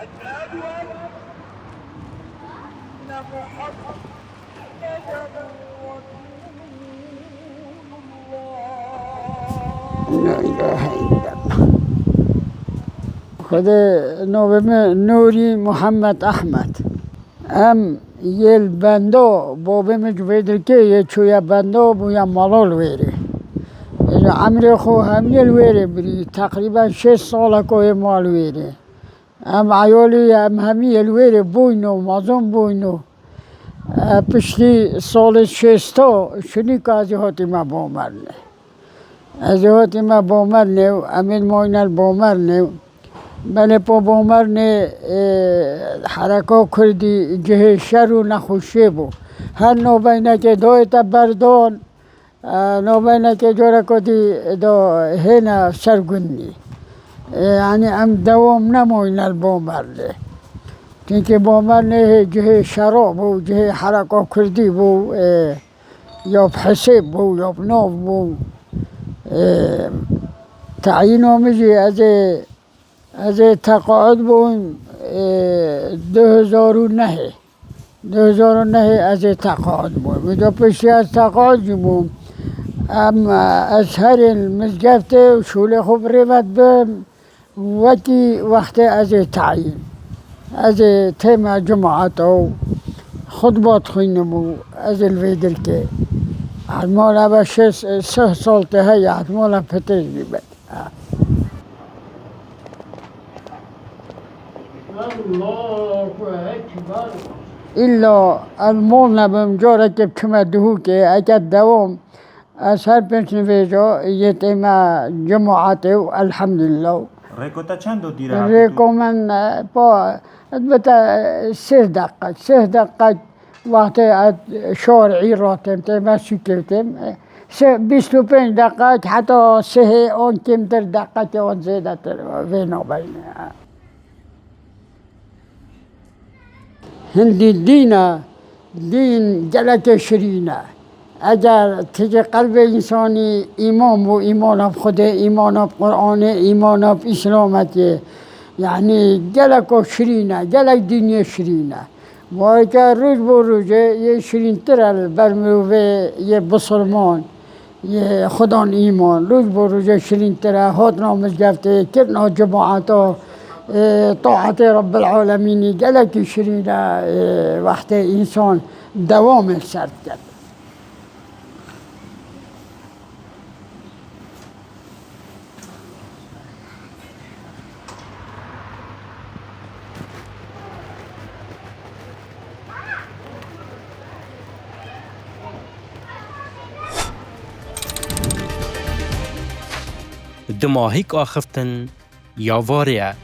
لا إله إلا الله. خود نوبم نوری محمد احمد ام یل بندو بابم جویدر که یه چویا بندو بویا مالول ویره عمر خو هم یل ویره بری تقریبا 6 سال که مال ویره ام عیالی هم یل ویره بوینو مازون بوینو پشتی سال 60 شنی که از هاتی ما بامرنه از هاتی ما بامرنه امین ماینال بامرنه بله پا بامرنه حرکا کردی جه شر و نخوشی بو هر نوبینه که دایتا بردان نوبینه که جارا کدی دا هینا سرگندی یعنی ام دوام نموینال بامرنه چونکه بامرنه جه شراب بو جه حرکا کردی بو یا حساب بو یا ناف بو تعیین آمیجی از تقاعد بون 2009 از تقاعد بون میدو پشتی از تقاعد بون اما از هر مزگفت و شوله خوب روید بم وقت از تعیین از تیم جماعت و خطبات خوینمو از الویدر که حتمالا با 6 سال تهی حتمالا فتش بیبد الله اکبر الا المول نبم جاره که کم دهو که اگر دوام از هر پنج نویجا یتیم جماعت و الحمدلله ریکوتا چند دو دیره؟ ریکو من با البته 3 دقیقه وقتی شارعی راتم تیم سکرتم 25 دقیقه حتی 3 آن کمتر دقیقه آن زیده تر وینا بینه هندی دین جلک شرینه اگر تیجه قلب انسانی ایمان و ایمان اب خود ایمان اب قرآن ایمان اب اسلامت یعنی جلک شرینه جلک دینی شرینه وای که روز با روز یه شرین تر برمروه یه بسلمان یه خدان ایمان روز با روز شرین تر هات نامز گفته کرنا جماعتا طاعت رب العالمین جلک شرینه وقت انسان دوام سرد کرد دماهیک آخفتن یاواریه